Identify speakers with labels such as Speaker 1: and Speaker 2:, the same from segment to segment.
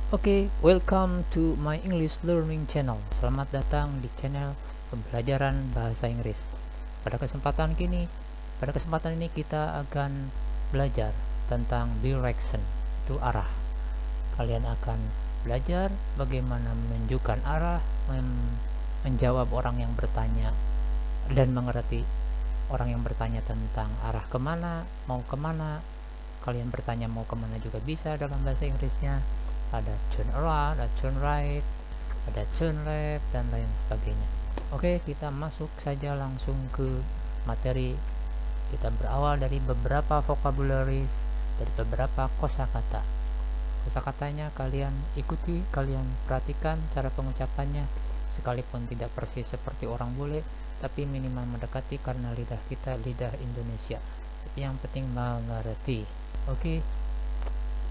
Speaker 1: Oke, welcome to my English learning channel. Selamat datang di channel pembelajaran bahasa Inggris. Pada kesempatan ini kita akan belajar tentang direction, itu arah. Kalian akan belajar bagaimana menunjukkan arah, menjawab orang yang bertanya dan mengerti orang yang bertanya tentang arah kemana, mau kemana. Kalian bertanya mau kemana juga bisa dalam bahasa Inggrisnya. Ada turn around, ada turn right, ada turn left, dan lain sebagainya. Oke, kita masuk saja langsung ke materi. Kita berawal dari beberapa vocabularies, dari beberapa kosakata. Kosakatanya kalian ikuti, kalian perhatikan cara pengucapannya, sekalipun tidak persis seperti orang bule, tapi minimal mendekati karena lidah kita lidah Indonesia. Tapi yang penting mengerti. Oke,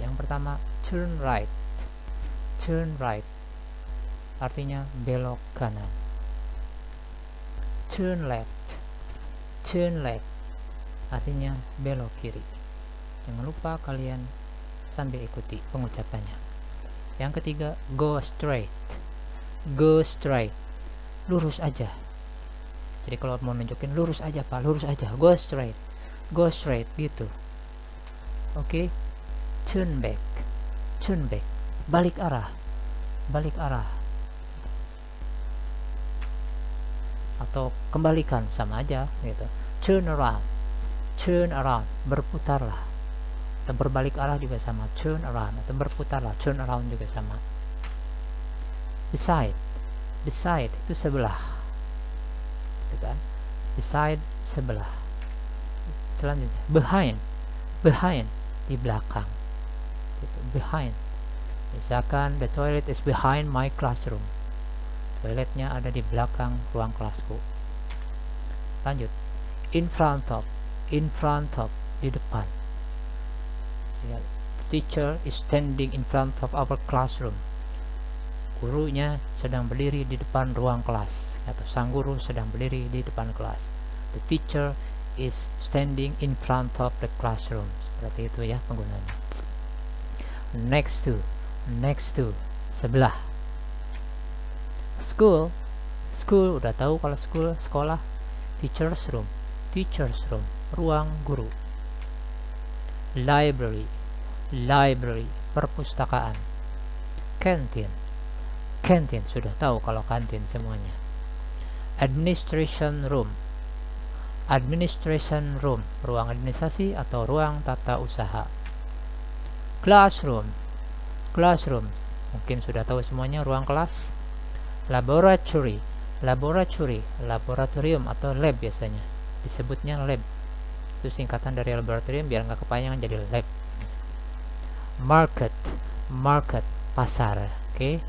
Speaker 1: yang pertama turn right. Turn right artinya belok kanan. Turn left. Turn left artinya belok kiri. Jangan lupa kalian sambil ikuti pengucapannya. Yang ketiga, go straight. Go straight, lurus aja. Jadi kalau mau nunjukin lurus aja Pak, lurus aja, go straight. Go straight gitu. Oke. Turn back. Turn back, balik arah. Balik arah atau kembalikan, sama aja gitu. Turn around. Turn around, berputarlah. Atau berbalik arah juga sama, turn around. Atau berputarlah, turn around juga sama. Beside. Beside itu sebelah, gitu kan? Beside, sebelah. Selanjutnya behind. Behind, di belakang gitu. Behind, misalkan the toilet is behind my classroom, toiletnya ada di belakang ruang kelasku. Lanjut, in front of. In front of, di depan ya, the teacher is standing in front of our classroom, gurunya sedang berdiri di depan ruang kelas, atau sang guru sedang berdiri di depan kelas. The teacher is standing in front of the classroom, seperti itu ya penggunanya. Next to. Next to, sebelah. School. School udah tahu kalau school, sekolah. Teacher's room. Teacher's room, ruang guru. Library. Library, perpustakaan. Canteen. Canteen sudah tahu kalau kantin semuanya. Administration room. Administration room, ruang administrasi atau ruang tata usaha. Classroom. Classroom, mungkin sudah tahu semuanya, ruang kelas. Laboratory. Laboratory, laboratorium atau lab biasanya disebutnya lab, itu singkatan dari laboratorium biar nggak kepanjangan jadi lab. Market. Market, pasar. Oke.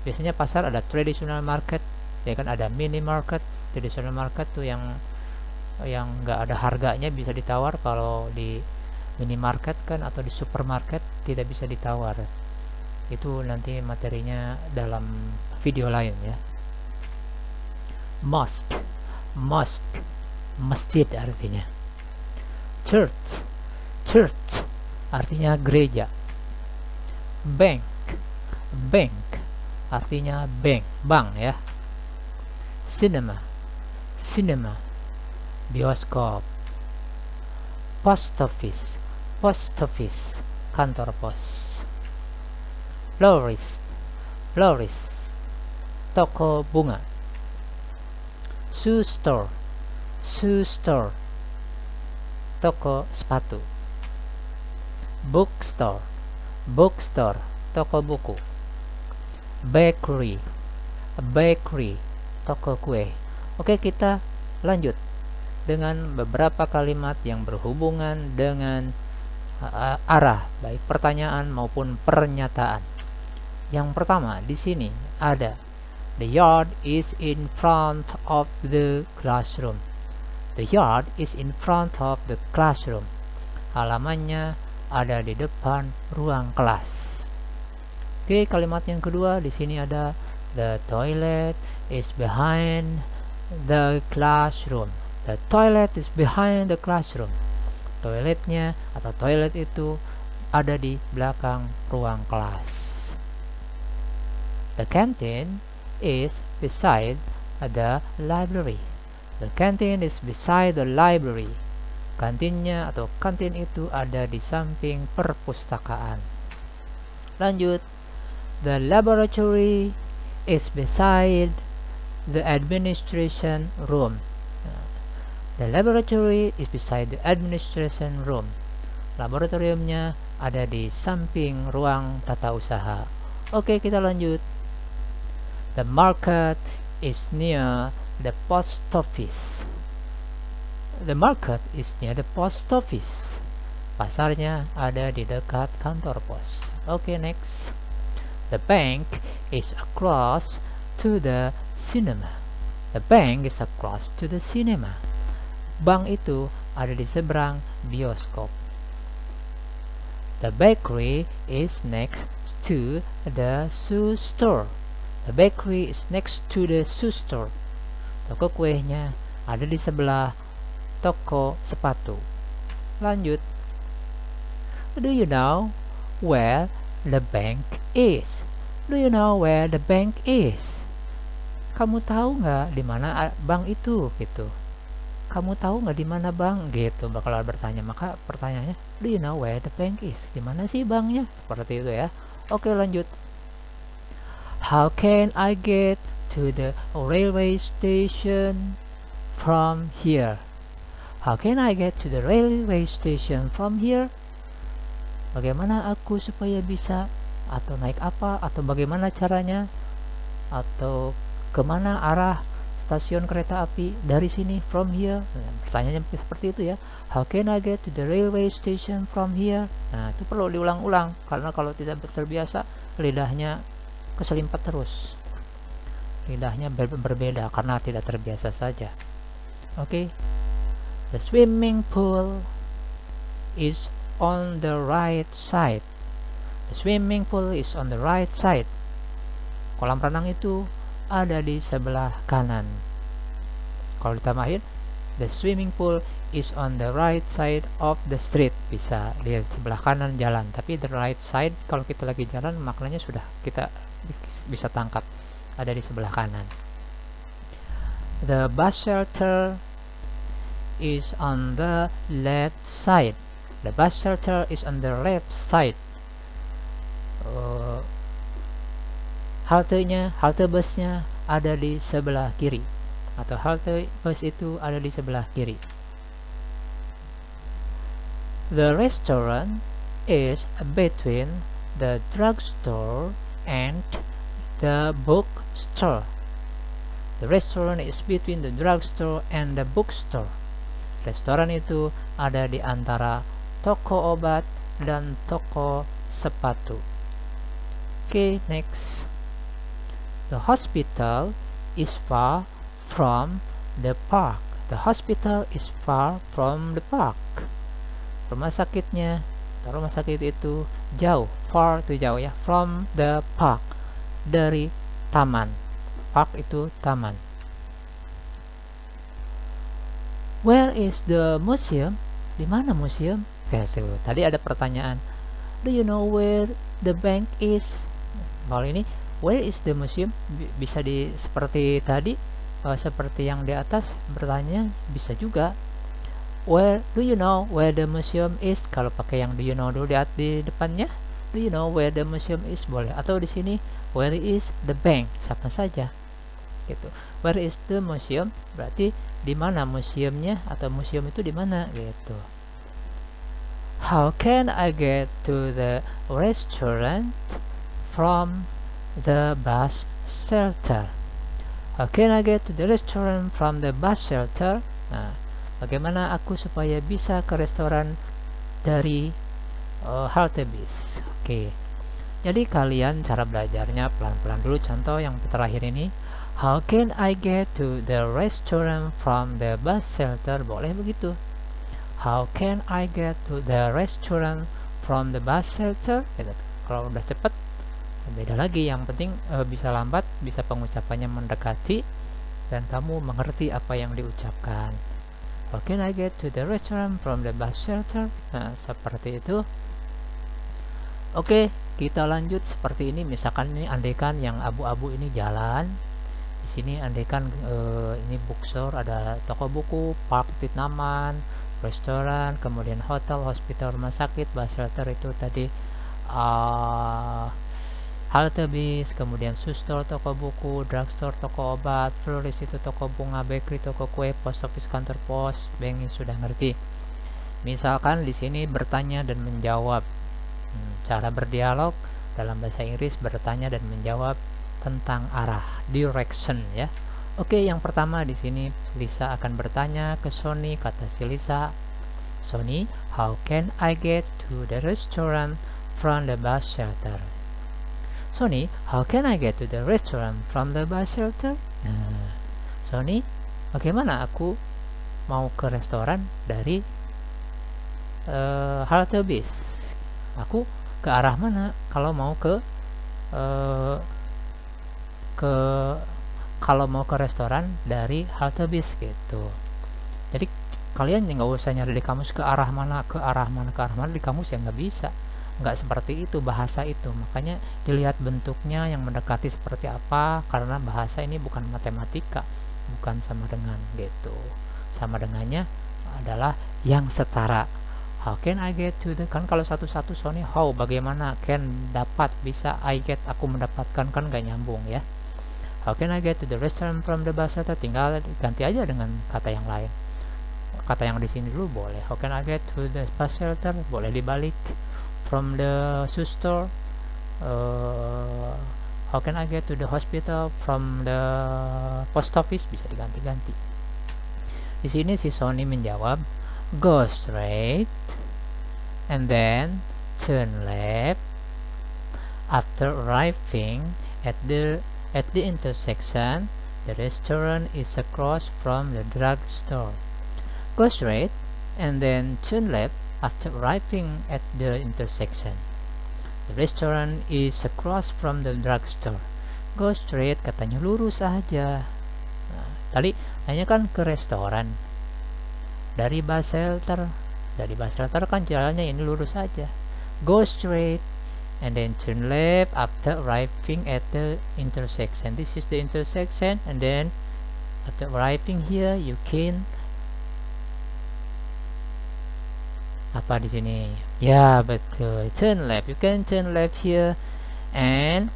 Speaker 1: Biasanya pasar ada traditional market, ya kan, ada mini market. Traditional market tuh yang nggak ada harganya, bisa ditawar. Kalau di minimarket kan atau di supermarket tidak bisa ditawar. Itu nanti materinya dalam video lain ya. Mosque. Mosque, masjid artinya. Church. Church artinya gereja. Bank. Bank artinya bank ya. Cinema. Cinema, bioskop. Post office. Post office, kantor pos. Florist. Florist, toko bunga. Shoe store. Shoe store, toko sepatu. Bookstore. Bookstore, toko buku. Bakery. Bakery, toko kue. Oke, kita lanjut dengan beberapa kalimat yang berhubungan dengan arah, baik pertanyaan maupun pernyataan. Yang pertama di sini ada the yard is in front of the classroom. The yard is in front of the classroom. Halamannya ada di depan ruang kelas. Oke, kalimat yang kedua di sini ada the toilet is behind the classroom. The toilet is behind the classroom. Toiletnya atau toilet itu ada di belakang ruang kelas. The canteen is beside the library. The canteen is beside the library. Kantinnya atau kantin itu ada di samping perpustakaan. Lanjut. The laboratory is beside the administration room. The laboratory is beside the administration room. Laboratoriumnya ada di samping ruang tata usaha. Oke, kita lanjut. The market is near the post office. The market is near the post office. Pasarnya ada di dekat kantor pos. Oke, next. The bank is across to the cinema. The bank is across to the cinema. Bank itu ada di seberang bioskop. The bakery is next to the shoe store. The bakery is next to the shoe store. Toko kuehnya ada di sebelah toko sepatu. Lanjut. Do you know where the bank is? Do you know where the bank is? Kamu tahu nggak di mana bank itu? Gitu. Kamu tahu nggak di mana bank? Gitu. Bakal bertanya. Maka pertanyaannya, do you know where the bank is? Di mana sih banknya? Seperti itu ya. Oke, lanjut. How can I get to the railway station from here? How can I get to the railway station from here? Bagaimana aku supaya bisa, atau naik apa, atau bagaimana caranya, atau kemana arah stasiun kereta api dari sini, from here. Nah, pertanyaannya seperti itu ya. How can I get to the railway station from here? Nah, itu perlu diulang-ulang karena kalau tidak terbiasa lidahnya keselimpat terus. Lidahnya berbeda karena tidak terbiasa saja. Oke. The swimming pool is on the right side. The swimming pool is on the right side. Kolam renang itu ada di sebelah kanan. Kalau ditambahin, the swimming pool is on the right side of the street. Bisa di sebelah kanan jalan. Tapi the right side kalau kita lagi jalan maknanya sudah kita bisa tangkap. Ada di sebelah kanan. The bus shelter is on the left side. The bus shelter is on the left side. Halte busnya ada di sebelah kiri, atau halte bus itu ada di sebelah kiri. The restaurant is between the drugstore and the bookstore. The restaurant is between the drugstore and the bookstore. Restoran itu ada di antara toko obat dan toko sepatu. Okay, next. The hospital is far from the park. The hospital is far from the park. Rumah sakitnya, rumah sakit itu jauh. Far itu jauh ya. From the park, dari taman. Park itu taman. Where is the museum? Di mana museum? Gitu. Tadi ada pertanyaan. Do you know where the bank is? Kalau ini, where is the museum? Bisa seperti tadi, seperti yang di atas bertanya, bisa juga. Where do you know where the museum is? Kalau pakai yang do you know dulu di depannya, do you know where the museum is? Boleh. Atau di sini, where is the bank? Sama saja. Gitu. Where is the museum? Berarti di mana museumnya, atau museum itu di mana? Gitu. How can I get to the restaurant from the bus shelter? How can I get to the restaurant from the bus shelter? Nah, bagaimana aku supaya bisa ke restoran dari halte bis? Oke. Jadi kalian cara belajarnya pelan-pelan dulu. Contoh yang terakhir ini, how can I get to the restaurant from the bus shelter? Boleh begitu. How can I get to the restaurant from the bus shelter? Kalau udah cepat beda lagi. Yang penting bisa lambat, bisa pengucapannya mendekati, dan kamu mengerti apa yang diucapkan. How can I get to the restaurant from the bus shelter? Nah, seperti itu. Oke, Kita lanjut seperti ini. Misalkan ini andaikan yang abu-abu ini jalan. Di sini andaikan ini bookstore, ada toko buku, park di taman, restoran, kemudian hotel, hospital, rumah sakit, bus shelter itu tadi halte bis, kemudian shoestore, toko buku, drugstore, toko obat, florist itu toko bunga, bakery, toko kue, post office, kantor pos, bank, sudah ngerti. Misalkan di sini bertanya dan menjawab. Cara berdialog dalam bahasa Inggris bertanya dan menjawab tentang arah, direction ya. Oke, yang pertama di sini Lisa akan bertanya ke Sony. Kata si Lisa, Sony, how can I get to the restaurant from the bus shelter? Sony, how can I get to the restaurant from the bus shelter? Sony, bagaimana aku mau ke restoran dari halte bis? Aku ke arah mana kalau mau ke restoran dari halte bis gitu. Jadi kalian nggak usah nyari di kamus ke arah mana di kamus ya nggak bisa, nggak seperti itu bahasa itu. Makanya dilihat bentuknya yang mendekati seperti apa, karena bahasa ini bukan matematika, bukan sama dengan gitu. Sama dengannya adalah yang setara. How can I get to the, kan kalau satu-satu Sony how, bagaimana, can dapat, bisa, I get aku mendapatkan, kan gak nyambung ya. How can I get to the restaurant from the bus shelter, tinggal ganti aja dengan kata yang lain. Kata yang di sini dulu boleh. How can I get to the bus shelter, boleh dibalik. From the shoe store, how can I get to the hospital from the post office, bisa diganti-ganti. Di sini si Sony menjawab, go straight and then turn left. After arriving at the intersection, the restaurant is across from the drugstore. Go straight and then turn left after arriving at the intersection. The restaurant is across from the drugstore. Go straight, katanya lurus aja. Nah, tadi hanya kan ke restoran. Dari bus shelter kan jalannya ini lurus aja. Go straight and then turn left after arriving at the intersection. This is the intersection, and then after arriving here you can apa di sini? Ya betul, turn left. You can turn left here. And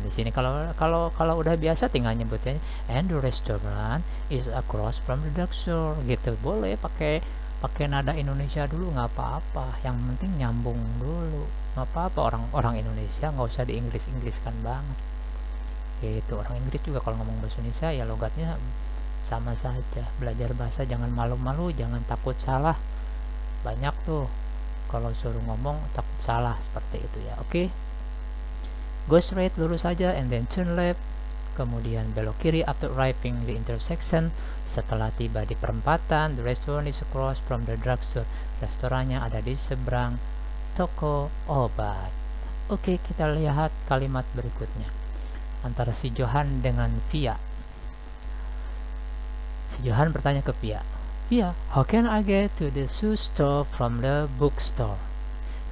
Speaker 1: di sini kalau udah biasa tinggal nyebutnya, and the restaurant is across from the drugstore gitu. Boleh pakai nada Indonesia dulu, nggak apa-apa, yang penting nyambung dulu, nggak apa-apa. Orang Indonesia nggak usah di Inggris-Inggriskan banget gitu. Orang Inggris juga kalau ngomong bahasa Indonesia ya logatnya sama saja. Belajar bahasa jangan malu-malu, jangan takut salah. Banyak tuh kalau suruh ngomong takut salah seperti itu ya. Oke. Go straight, lurus saja, and then turn left, kemudian belok kiri after arriving the intersection. Setelah tiba di perempatan, the restaurant is across from the drugstore. Restorannya ada di seberang toko obat. Oke, kita lihat kalimat berikutnya antara si Johan dengan Via. Si Johan bertanya ke Via, Via, how can I get to the shoe store from the bookstore?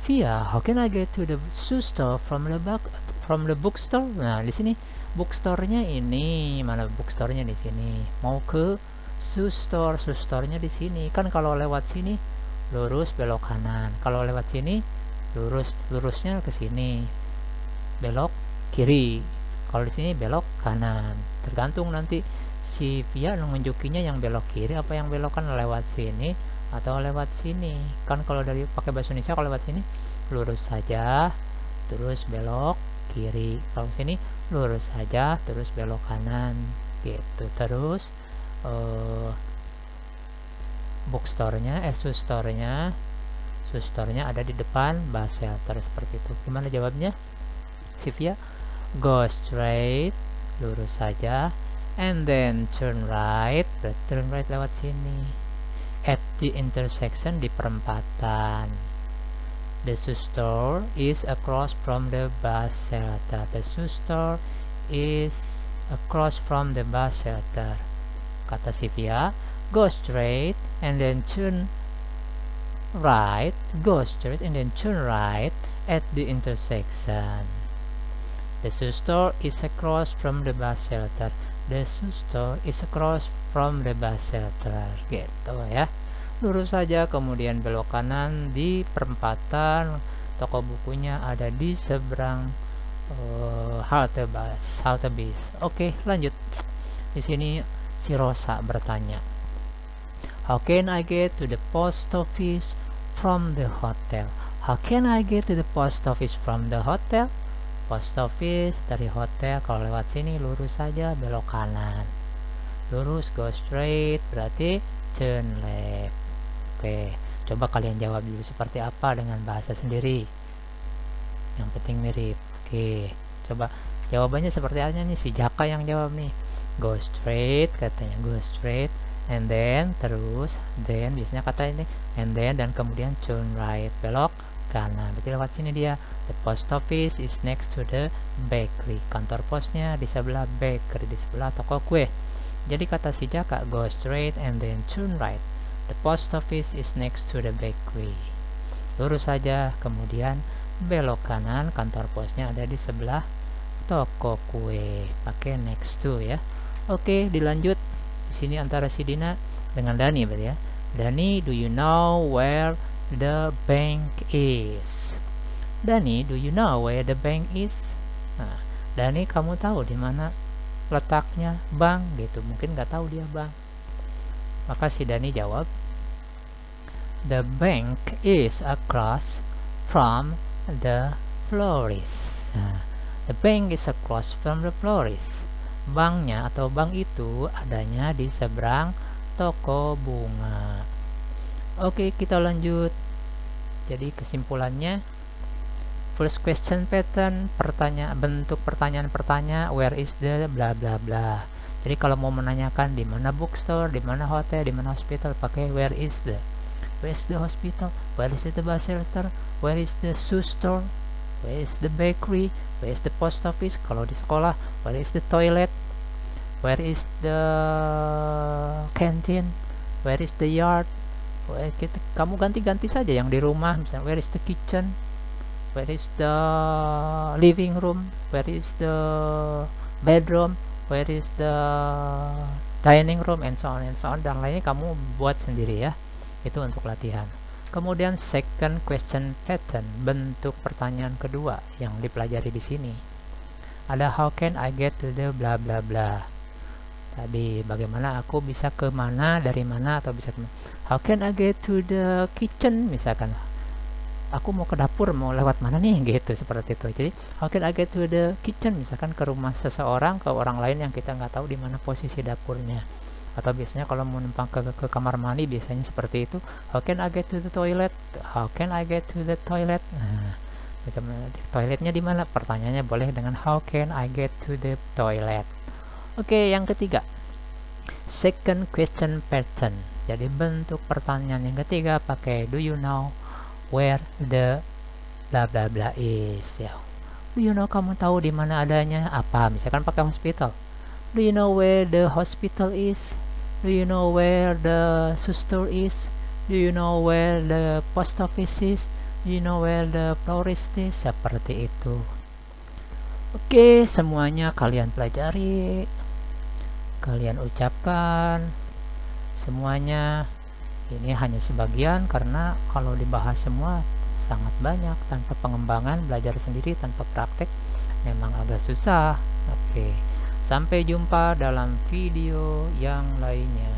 Speaker 1: Via, how can I get to the shoe store from the bookstore? Nah, di sini bookstore-nya ini, mana bookstore-nya di sini. Mau ke shoe store-nya di sini. Kan kalau lewat sini lurus belok kanan. Kalau lewat sini lurusnya ke sini. Belok kiri. Kalau di sini belok kanan. Tergantung nanti si Via nunjukinya yang belok kiri apa yang belok kanan, lewat sini atau lewat sini. Kan kalau dari pakai bahasa Indonesia kalau lewat sini lurus saja terus belok kiri, kalau sini lurus saja terus belok kanan gitu. Terus bookstore-nya shoe store-nya ada di depan bus shelter seperti itu. Gimana jawabnya si Via? Go straight, lurus saja, and then turn right. Turn right lewat sini. At the intersection, di perempatan. The shoe store is across from the bus shelter. The shoe store is across from the bus shelter. Kata si Via, go straight and then turn right. Go straight and then turn right at the intersection. The shoe store is across from the bus shelter. The shoe store is across from the bus shelter. Gitu ya. Lurus saja, kemudian belok kanan di perempatan. Toko bukunya ada di seberang halte bis. Oke, lanjut. Di sini si Rosa bertanya, how can I get to the post office from the hotel? How can I get to the post office from the hotel? Post office dari hotel, kalau lewat sini lurus saja, belok kanan. Lurus, go straight, berarti turn left. Oke, coba kalian jawab dulu seperti apa dengan bahasa sendiri. Yang penting mirip. Oke, coba jawabannya seperti apa nih, si Jaka yang jawab nih. Go straight, katanya go straight, and then terus, then biasanya kata ini, and then dan kemudian turn right, belok kanan. Berarti lewat sini dia. The post office is next to the bakery. Kantor posnya di sebelah bakery, di sebelah toko kue. Jadi kata si Jaka, go straight and then turn right. The post office is next to the bakery. Lurus saja, kemudian belok kanan, kantor posnya ada di sebelah toko kue. Pakai next to ya. Oke, dilanjut. Di sini antara si Dina dengan Dani berarti ya. Dani, do you know where the bank is? Dani, do you know where the bank is? Nah, Dani, kamu tahu di mana letaknya bank gitu? Mungkin nggak tahu dia bank. Maka si Dani jawab, the bank is across from the florist. Nah, the bank is across from the florist. Banknya atau bank itu adanya di seberang toko bunga. Oke, kita lanjut. Jadi kesimpulannya, first question pattern, bentuk pertanyaan pertanyaan, where is the bla bla bla. Jadi kalau mau menanyakan di mana bookstore, di mana hotel, di mana hospital, pakai where is the. Where is the hospital? Where is the bus shelter? Where is the shoe store? Where is the bakery? Where is the post office? Kalau di sekolah, where is the toilet? Where is the canteen? Where is the yard? Kamu ganti-ganti saja yang di rumah, misalnya where is the kitchen? Where is the living room? Where is the bedroom? Where is the dining room? And so on and so on. Dan lainnya kamu buat sendiri ya. Itu untuk latihan. Kemudian second question pattern, bentuk pertanyaan kedua yang dipelajari di sini. Ada how can I get to the bla bla bla. Tadi bagaimana aku bisa ke mana, dari mana, atau bisa ke mana. How can I get to the kitchen, misalkan aku mau ke dapur, mau lewat mana nih, gitu, seperti itu. Jadi how can I get to the kitchen, misalkan ke rumah seseorang, ke orang lain yang kita nggak tahu di mana posisi dapurnya. Atau biasanya kalau mau numpang ke kamar mandi biasanya seperti itu, how can I get to the toilet, how can I get to the toilet. Nah, toiletnya di mana, pertanyaannya boleh dengan how can I get to the toilet. Oke, yang ketiga, second question pattern. Jadi bentuk pertanyaan yang ketiga pakai do you know where the bla bla bla is ya. Do you know, kamu tahu di mana adanya apa, misalkan pakai hospital. Do you know where the hospital is? Do you know where the shoe store is? Do you know where the post office is? Do you know where the florist is? Seperti itu. Oke, semuanya kalian pelajari, kalian ucapkan semuanya. Ini hanya sebagian karena kalau dibahas semua sangat banyak. Tanpa pengembangan, belajar sendiri tanpa praktek memang agak susah. Oke, sampai jumpa dalam video yang lainnya.